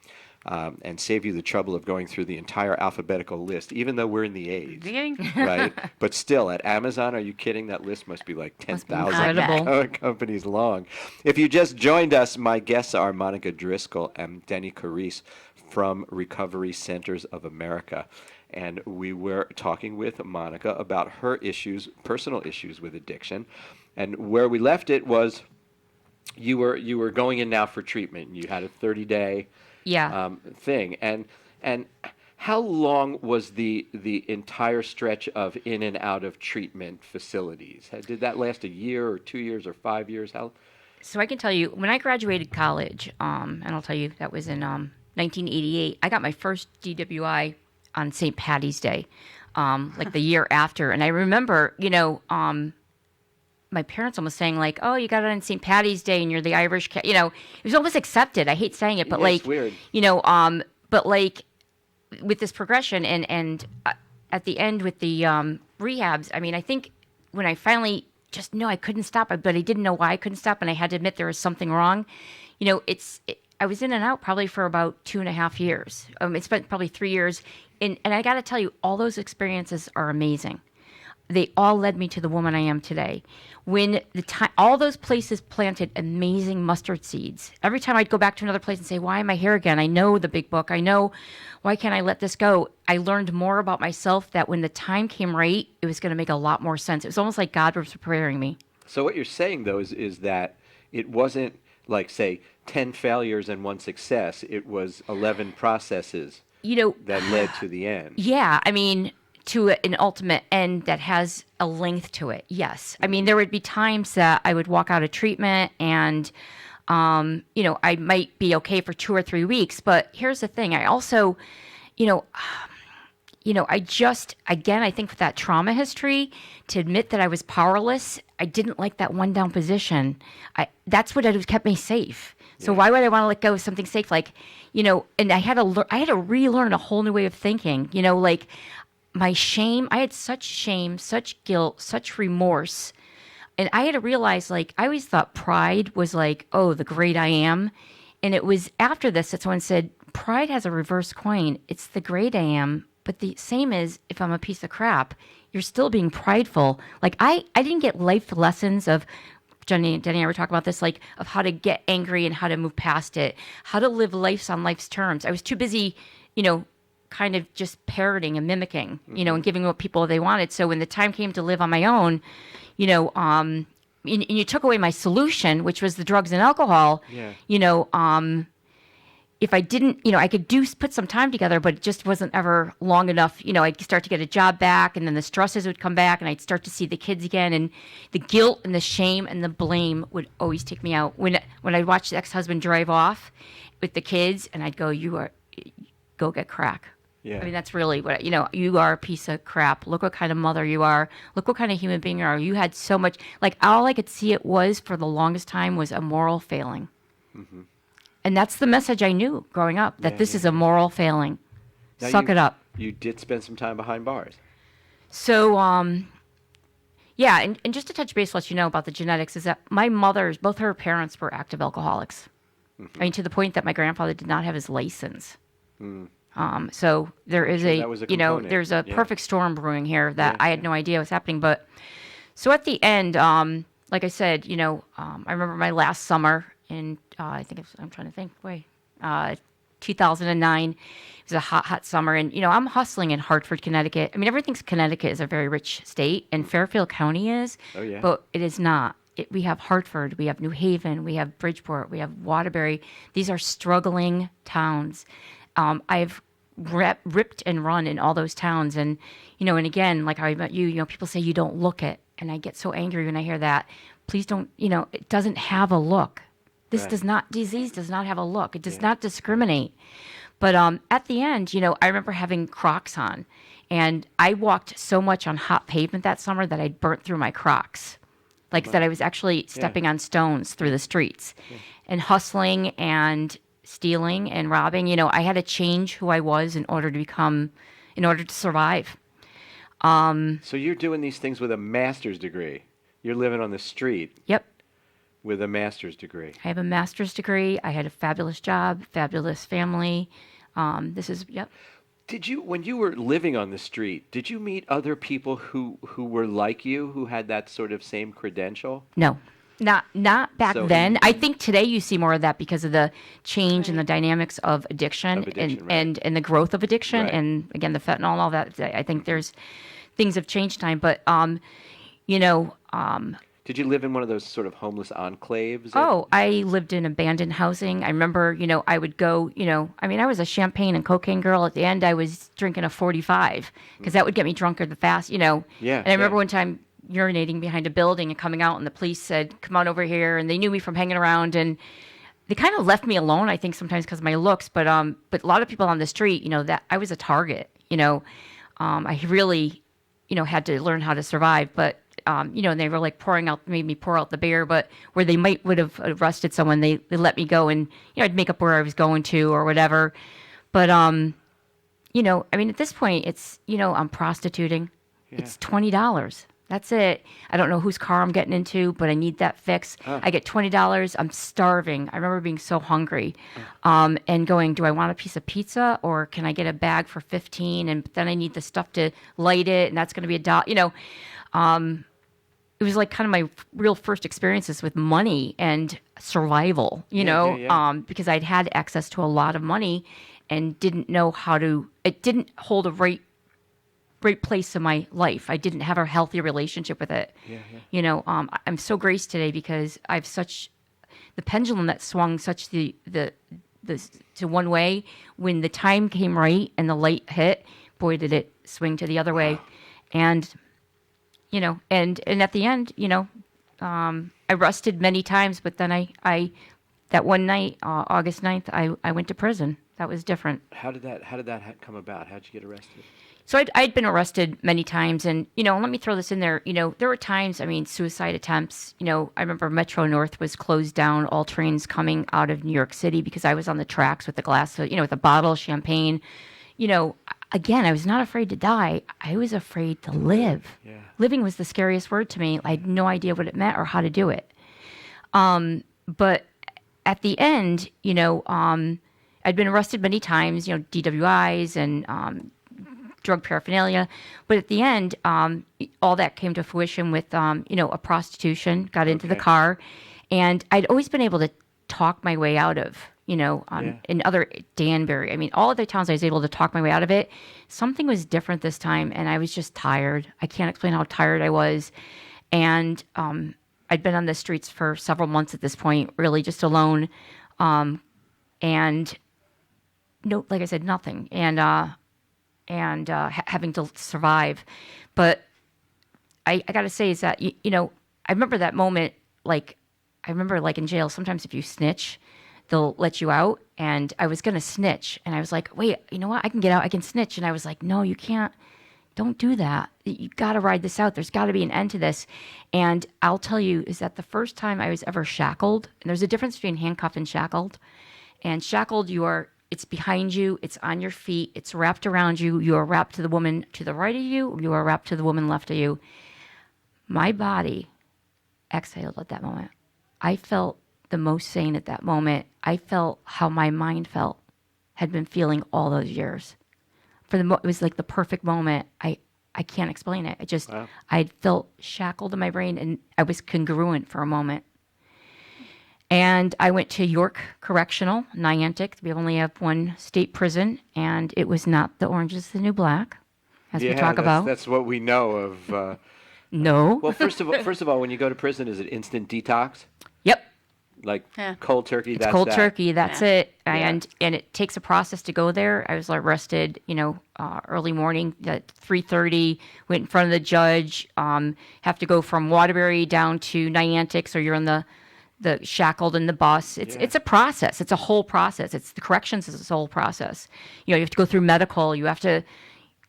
And save you the trouble of going through the entire alphabetical list, even though we're in the A's, Beginning. right? But still, at Amazon, are you kidding? That list must be like Must be 10,000 incredible. companies long. If you just joined us, my guests are Monica Driscoll and Denny Carisse from Recovery Centers of America. And we were talking with Monica about her issues, personal issues with addiction. And where we left it was you were going in now for treatment. You had a 30-day Yeah. thing. And how long was the entire stretch of in and out of treatment facilities? Did that last a year or 2 years or 5 years? How? So I can tell you, when I graduated college, and I'll tell you that was in 1988, I got my first DWI on St. Patty's Day, like the year after. And I remember, my parents almost saying like, "Oh, you got it on St. Patty's Day, and you're the Irish cat." It was almost accepted. I hate saying it, but Yeah, like, it's weird. but like with this progression and at the end with the rehabs, I mean, I think when I finally just knew I couldn't stop, but I didn't know why I couldn't stop, and I had to admit there was something wrong. I was in and out probably for about 2.5 years. I spent probably 3 years, and I got to tell you, all those experiences are amazing. They all led me to the woman I am today. When all those places planted amazing mustard seeds. Every time I'd go back to another place and say, "Why am I here again? I know the big book. I know, why can't I let this go?" I learned more about myself that when the time came right, it was going to make a lot more sense. It was almost like God was preparing me. So what you're saying, though, is that it wasn't like, say, 10 failures and 1 success. It was 11 processes that led to the end. Yeah, I mean, to an ultimate end that has a length to it. Yes. I mean, there would be times that I would walk out of treatment and, I might be okay for 2 or 3 weeks. But here's the thing. I also, I think with that trauma history, to admit that I was powerless, I didn't like that one down position. That's what kept me safe. So why would I want to let go of something safe? Like, and I had to relearn a whole new way of thinking, like my shame. I had such shame, such guilt, such remorse. And I had to realize, like, I always thought pride was like, oh, the great I am. And it was after this that someone said, pride has a reverse coin. It's the great I am. But the same is, if I'm a piece of crap, you're still being prideful. Like, I didn't get life lessons of, Denny and I ever talk about this, like, of how to get angry and how to move past it, how to live life on life's terms. I was too busy, kind of just parroting and mimicking, and giving what people they wanted. So when the time came to live on my own, and you took away my solution, which was the drugs and alcohol, if I didn't, I could put some time together, but it just wasn't ever long enough. I'd start to get a job back, and then the stresses would come back, and I'd start to see the kids again, and the guilt and the shame and the blame would always take me out. When I'd watch the ex-husband drive off with the kids, and I'd go, go get crack. Yeah. I mean, that's really what, you are a piece of crap. Look what kind of mother you are. Look what kind of human being you are. You had so much, like, all I could see it was for the longest time was a moral failing. Mm-hmm. And that's the message I knew growing up, that this is a moral failing. Now Suck it up. You did spend some time behind bars. So, and just to touch base, let you know about the genetics, is that my both her parents were active alcoholics. Mm-hmm. I mean, to the point that my grandfather did not have his license. Mm. So there is that was a component. There's a perfect storm brewing here that I had no idea was happening. But so at the end, like I said, I remember my last summer in, I'm trying to think, 2009. It was a hot summer. And, I'm hustling in Hartford, Connecticut. I mean, Connecticut is a very rich state, and Fairfield County is. Oh, yeah. But it is not. We have Hartford, we have New Haven, we have Bridgeport, we have Waterbury. These are struggling towns. I've ripped and run in all those towns. And, and again, like I met you, people say you don't look it. And I get so angry when I hear that. Please don't, it doesn't have a look. This disease does not have a look. It does not discriminate. But at the end, I remember having Crocs on. And I walked so much on hot pavement that summer that I burnt through my Crocs. Like that I was actually stepping on stones through the streets and hustling and stealing and robbing. I had to change who I was in order to survive. So you're doing these things with a master's degree. You're living on the street. Yep. With a master's degree. I have a master's degree. I had a fabulous job, fabulous family. Did you, when you were living on the street, did you meet other people who were like you, who had that sort of same credential? No. Not back then. I think today you see more of that because of the change in the dynamics of addiction, and the growth of addiction, and again the fentanyl and all that. I think there's things have changed time, but Did you live in one of those sort of homeless enclaves? Oh, I lived in abandoned housing. I remember, I would go, I was a champagne and cocaine girl. At the end, I was drinking a 45 because that would get me drunker the fast, Yeah. And I remember one time urinating behind a building and coming out, and the police said, "Come on over here." And they knew me from hanging around, and they kind of left me alone, I think sometimes because of my looks. But a lot of people on the street, that I was a target. I really, had to learn how to survive. But, and they were like made me pour out the beer, but where they would have arrested someone, they let me go and, I'd make up where I was going to or whatever. But, at this point, it's, I'm prostituting. Yeah. It's $20. That's it. I don't know whose car I'm getting into, but I need that fix. I get $20. I'm starving. I remember being so hungry, and going, do I want a piece of pizza or can I get a bag for 15? And then I need the stuff to light it, and that's going to be $1. It was like kind of my real first experiences with money and survival, because I'd had access to a lot of money and didn't know it didn't hold a right place in my life. I didn't have a healthy relationship with it. I'm so graced today because I've the pendulum that swung such the to one way. When the time came right and the light hit, boy, did it swing to the other way. And, and at the end, I rusted many times, but then I that one night, August 9th, I went to prison. That was different. How did that come about? How'd you get arrested? So I'd been arrested many times, and, let me throw this in there. There were times, suicide attempts. I remember Metro North was closed down, all trains coming out of New York City because I was on the tracks with a glass, with a bottle of champagne. Again, I was not afraid to die. I was afraid to live. Yeah. Living was the scariest word to me. I had no idea what it meant or how to do it. But at the end, I'd been arrested many times, DWIs and drug paraphernalia. But at the end, all that came to fruition with, a prostitution, got into the car. And I'd always been able to talk my way out of, in other Danbury. All of the towns I was able to talk my way out of it. Something was different this time, and I was just tired. I can't explain how tired I was. And I'd been on the streets for several months at this point, really just alone. And no, like I said, nothing. And having to survive. But I got to say is that, I remember that moment, like in jail, sometimes if you snitch, they'll let you out. And I was going to snitch. And I was like, wait, you know what? I can get out. I can snitch. And I was like, no, you can't. Don't do that. You got to ride this out. There's got to be an end to this. And I'll tell you is that the first time I was ever shackled, and there's a difference between handcuffed and shackled. And shackled, it's behind you, it's on your feet, it's wrapped around you. You are wrapped to the woman to the right of you, or you are wrapped to the woman left of you. My body exhaled at that moment. I felt the most sane at that moment. I felt how my mind had been feeling all those years. It was like the perfect moment. I can't explain it. I felt shackled in my brain, and I was congruent for a moment. And I went to York Correctional, Niantic. We only have one state prison, and it was not the Orange is the New Black, as we talk about. That's what we know of. No. Well, first of all, when you go to prison, is it instant detox? Yep. Like cold turkey? It's cold turkey. That's it. Yeah. And it takes a process to go there. I was arrested, early morning at 3:30. Went in front of the judge. Have to go from Waterbury down to Niantic, so you're in the shackled in the bus. It's a process. It's a whole process. It's the corrections is a whole process. You have to go through medical. You have to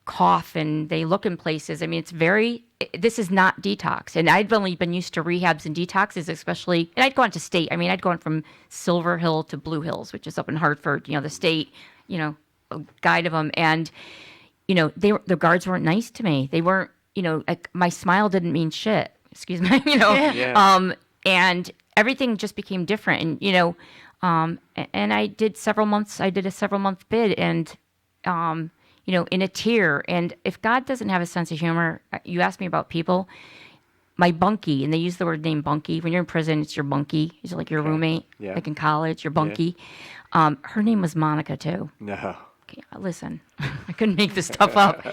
cough, and they look in places. This is not detox. And I'd only been used to rehabs and detoxes, especially, and I'd gone to state. I'd gone from Silver Hill to Blue Hills, which is up in Hartford, the state, a guide of them. And, the guards weren't nice to me. They weren't, my smile didn't mean shit. Excuse me, and everything just became different. And, and I did several months. I did a several-month bid, and, in a tier. And if God doesn't have a sense of humor, you ask me about people, my bunkie, and they use the word name bunkie. When you're in prison, it's your bunkie. It's like your roommate, like in college, your bunkie. Yeah. Her name was Monica, too. No. Okay, listen, I couldn't make this stuff up.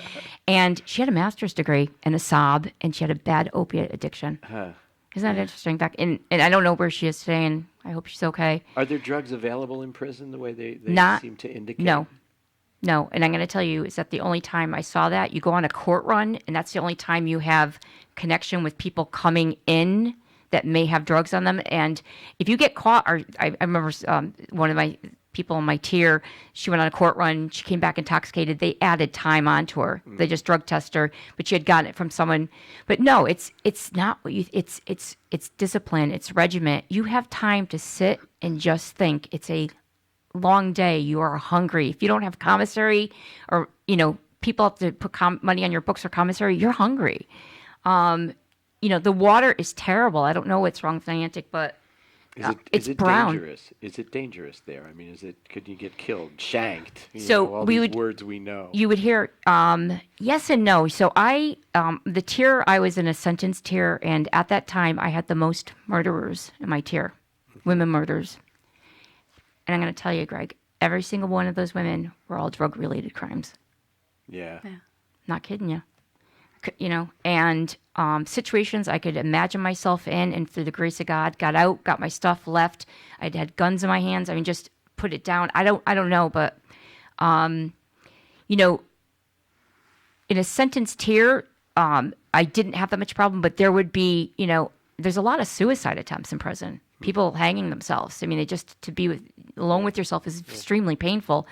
And she had a master's degree and a sob, and she had a bad opiate addiction. Huh. Isn't that interesting? And I don't know where she is today, and I hope she's okay. Are there drugs available in prison the way they seem to indicate? No. And I'm going to tell you, is that the only time I saw that? You go on a court run, and that's the only time you have connection with people coming in that may have drugs on them. And if you get caught, or I remember one of my people in my tier. She went on a court run. She came back intoxicated. They added time onto her. They just drug test her, but she had gotten it from someone. But no, it's not what you. It's discipline. It's regiment. You have time to sit and just think. It's a long day. You are hungry. If you don't have commissary, or people have to put money on your books or commissary, you're hungry. The water is terrible. I don't know what's wrong with Niantic, but it's brown. Dangerous? Is it dangerous there? I mean, could you get killed, shanked? So words we know. You would hear yes and no. So the tier, I was in a sentence tier, and at that time I had the most murderers in my tier, women murders. And I'm going to tell you, Greg, every single one of those women were all drug-related crimes. Yeah. Not kidding you. And situations I could imagine myself in, and through the grace of God, got out, got my stuff, left. I'd had guns in my hands. I mean, just put it down. I don't know, but, in a sentence tier, I didn't have that much problem, but there would be, there's a lot of suicide attempts in prison. People hanging themselves. I mean, to be alone with yourself is extremely painful.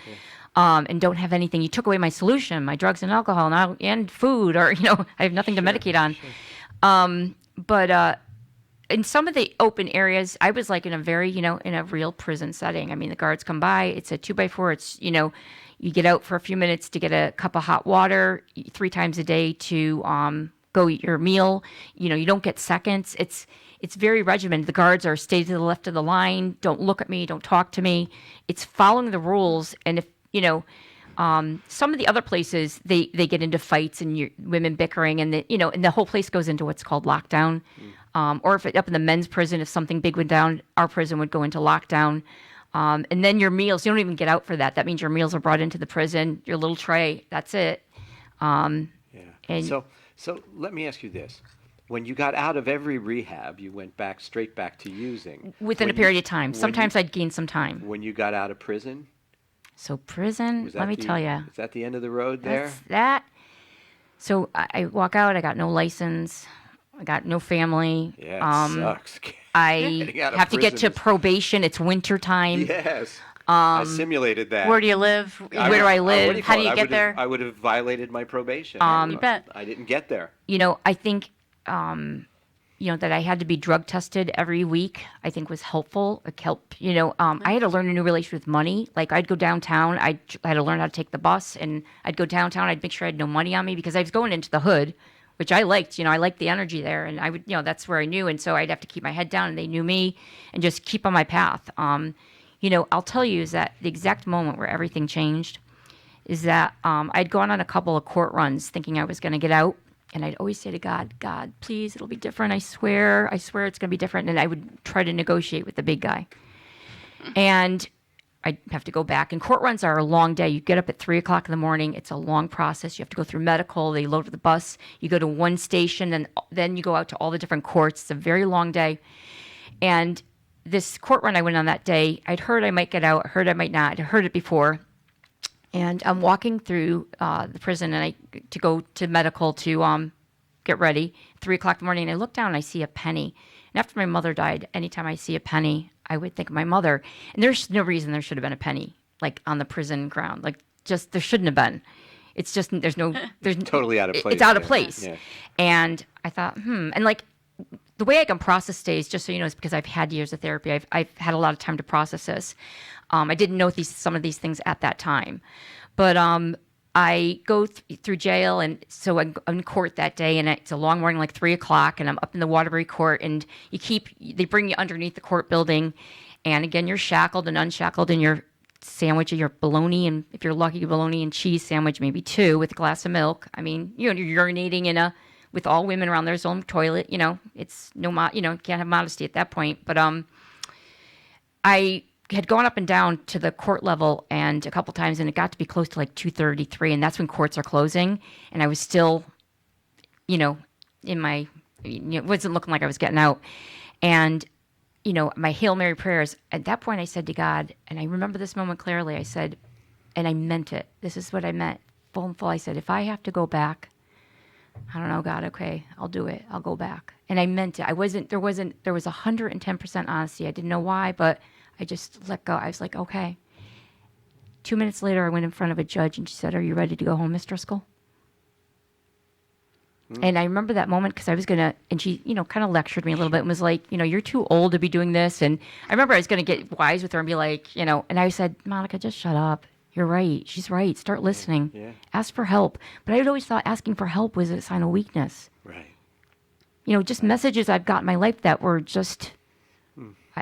And don't have anything. You took away my solution, my drugs and alcohol, and food, or I have nothing to medicate on. But in some of the open areas, I was like in a very, in a real prison setting. I mean, the guards come by. It's a 2x4. It's you get out for a few minutes to get a cup of hot water 3 times a day to go eat your meal. You don't get seconds. It's very regimented. The guards are stay to the left of the line. Don't look at me. Don't talk to me. It's following the rules. And if some of the other places they get into fights and women bickering, and and the whole place goes into what's called lockdown. Or if up in the men's prison, if something big went down, our prison would go into lockdown. And then your meals, you don't even get out for that. That means your meals are brought into the prison. Your little tray, that's it. Yeah. And So let me ask you this. When you got out of every rehab, you went straight back to using. Within a period of time. Sometimes I'd gain some time. When you got out of prison? So prison, let me tell you. Is that the end of the road there? So I walk out, I got no license, I got no family. Yeah, it sucks. I have to get to probation. It's winter time. Yes. I simulated that. Where do you live? Where do I live? How do you get there? I would have violated my probation. You bet. I didn't get there. I think, that I had to be drug tested every week, I think was helpful. It helped, I had to learn a new relationship with money. Like I'd go downtown, I had to learn how to take the bus, and I'd go downtown, I'd make sure I had no money on me because I was going into the hood, which I liked, I liked the energy there, and I would, that's where I knew. And so I'd have to keep my head down, and they knew me, and just keep on my path. I'll tell you is that the exact moment where everything changed is that I'd gone on a couple of court runs thinking I was going to get out. And I'd always say to God, please, it'll be different. I swear it's going to be different. And I would try to negotiate with the big guy. And I'd have to go back. And court runs are a long day. You get up at 3 o'clock in the morning. It's a long process. You have to go through medical. They load the bus. You go to one station, and then you go out to all the different courts. It's a very long day. And this court run I went on that day, I'd heard I might get out. I heard I might not. I'd heard it before. And I'm walking through the prison, and to go to medical to get ready. 3 o'clock in the morning, and I look down and I see a penny. And after my mother died, anytime I see a penny, I would think of my mother. And there's no reason there should have been a penny like on the prison ground. Like just there shouldn't have been. It's just there's totally out of place. It's out of place. Yeah. And I thought, and like the way I can process days, just so you know, is because I've had years of therapy. I've had a lot of time to process this. I didn't know some of these things at that time, but I go through jail, and so I'm in court that day, and it's a long morning, like 3 o'clock, and I'm up in the Waterbury court, and they bring you underneath the court building, and again, you're shackled and unshackled, and you're sandwich, your bologna, and if you're lucky, bologna and cheese sandwich, maybe 2 with a glass of milk. I mean, you're urinating with all women around their own toilet. It's can't have modesty at that point. But I had gone up and down to the court level and a couple times, and it got to be close to like 2:33, and that's when courts are closing. And I was still, in my, it wasn't looking like I was getting out. And, my Hail Mary prayers, at that point I said to God, and I remember this moment clearly, I said, and I meant it. This is what I meant, full and full. I said, if I have to go back, I don't know, God, okay, I'll do it. I'll go back. And I meant it. There was 110% honesty. I didn't know why, but I just let go. I was like, okay. 2 minutes later, I went in front of a judge and she said, "Are you ready to go home, Miss Driscoll?" And I remember that moment because I was going to, and she, kind of lectured me a little bit and was like, "You're too old to be doing this." And I remember I was going to get wise with her and be like, and I said, "Monica, just shut up. You're right. She's right. Start listening. Yeah. Ask for help." But I had always thought asking for help was a sign of weakness. Right. Just messages I've got in my life that were just,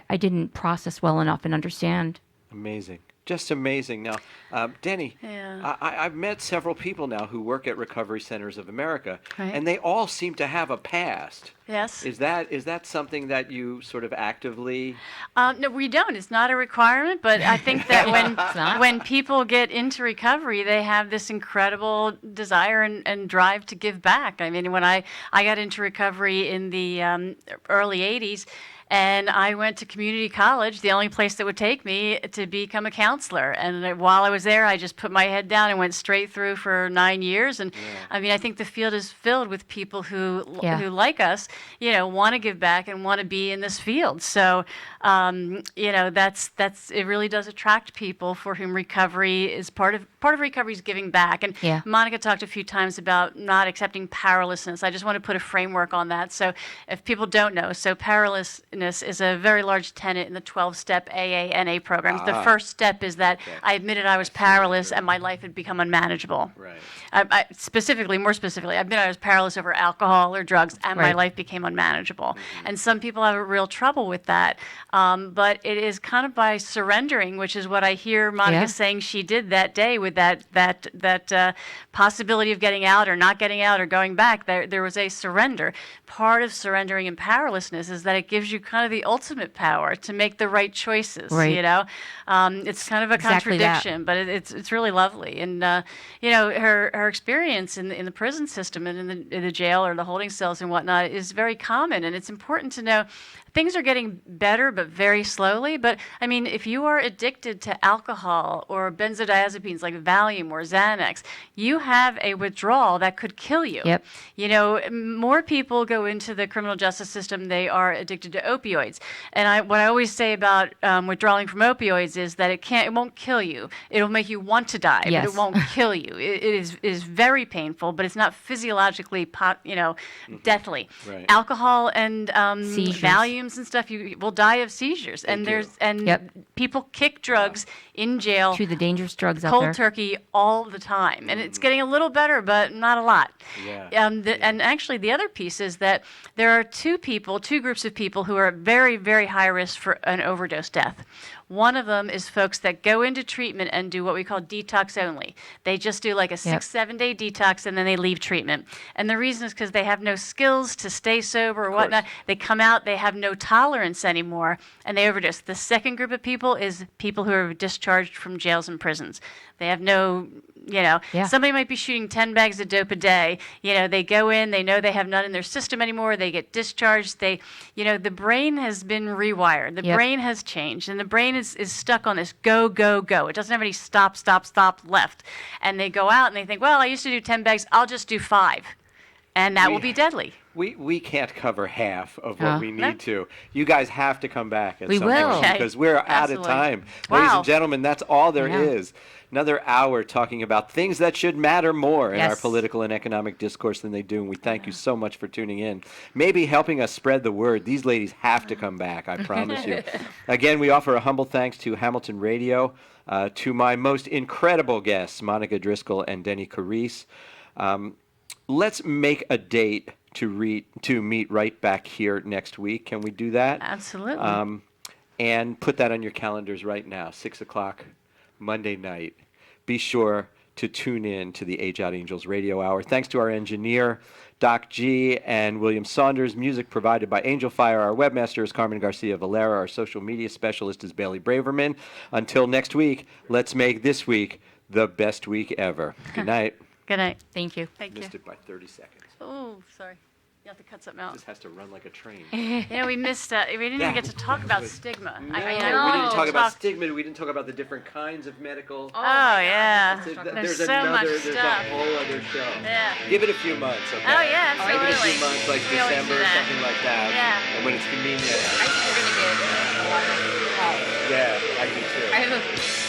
I didn't process well enough and understand. Amazing. Just amazing. Now, Denny, Yeah. I've met several people now who work at Recovery Centers of America, Right. and they all seem to have a past. Yes. Is that something that you sort of actively? No, we don't. It's not a requirement, but I think that when people get into recovery, they have this incredible desire and drive to give back. I mean, when I got into recovery in the early 80s, and I went to community college, the only place that would take me to become a counselor. And while I was there, I just put my head down and went straight through for 9 years. And I mean, I think the field is filled with people who like us, want to give back and want to be in this field. So, that's it really does attract people for whom recovery is part of recovery is giving back. And Yeah. Monica talked a few times about not accepting powerlessness. I just want to put a framework on that. So if people don't know, so powerlessness is a very large tenet in the 12-step AA-NA programs. The first step is that I admitted I was powerless and my life had become unmanageable. Right. More specifically, I admitted I was powerless over alcohol or drugs and my Right. life became unmanageable. And some people have a real trouble with that. But it is kind of by surrendering, which is what I hear Monica Yeah. saying she did that day with that possibility of getting out or not getting out or going back. There was a surrender. Part of surrendering and powerlessness is that it gives you kind of the ultimate power to make the right choices. Right. It's kind of a Exactly that. contradiction, but it's really lovely. And her experience in the prison system and in the jail or the holding cells and whatnot is very common. And it's important to know things are getting better, but very slowly. But I mean, if you are addicted to alcohol or benzodiazepines like Valium or Xanax, you have a withdrawal that could kill you. Yep. More people go into the criminal justice system, they are addicted to opioids. And what I always say about withdrawing from opioids is that it won't kill you. It'll make you want to die, Yes. but it won't kill you. It is very painful, but it's not physiologically, deathly. Right. Alcohol and Seizures. Valiums and stuff, you will die of seizures. And do. there's people kick drugs in jail. To the dangerous drugs out Cold there. turkey all the time, and it's getting a little better, but not a lot. Yeah. And actually, the other piece is that there are two groups of people who are very, very high risk for an overdose death. One of them is folks that go into treatment and do what we call detox only. They just do like a 6-7 day detox and then they leave treatment. And the reason is because they have no skills to stay sober or whatnot. They come out, they have no tolerance anymore, and they overdose. The second group of people is people who are discharged from jails and prisons. They have no, somebody might be shooting 10 bags of dope a day. They go in, they know they have none in their system anymore. They get discharged. The brain has been rewired. The Yep. brain has changed, and the brain is stuck on this go, go, go. It doesn't have any stop left. And they go out and they think, well, I used to do 10 bags. I'll just do 5. And that will be deadly. We can't cover half of what we No. need to. You guys have to come back at We some will. point Okay. because we're out of Absolutely. time. Wow. Ladies and gentlemen, that's all there Yeah. is. Another hour talking about things that should matter more in our Yes. political and economic discourse than they do. And we thank you so much for tuning in. Maybe helping us spread the word. These ladies have to come back, I promise you. Again, we offer a humble thanks to Hamilton Radio, to my most incredible guests, Monica Driscoll and Denny Carisse. Let's make a date to meet right back here next week. Can we do that? Absolutely. And put that on your calendars right now, 6 o'clock Monday night. Be sure to tune in to the Age Out Angels Radio Hour. Thanks to our engineer, Doc G, and William Saunders. Music provided by Angel Fire. Our webmaster is Carmen Garcia Valera. Our social media specialist is Bailey Braverman. Until next week, let's make this week the best week ever. Good night. Good night. Thank you. Thank you. Missed it by 30 seconds. Oh, sorry. You have to cut something out. Just has to run like a train. We missed. We didn't even get to talk about stigma. No, I we didn't talk about talk- stigma. We didn't talk about the different kinds of medical. Oh yeah. There's so much there's stuff. a whole other show. Yeah. Give it a few months, okay? Oh yeah, Give it a absolutely. few months, like We always do December or that. something like that. Yeah. And when it's convenient. I think we're going to get a lot of calls. Yeah, I do too. I have a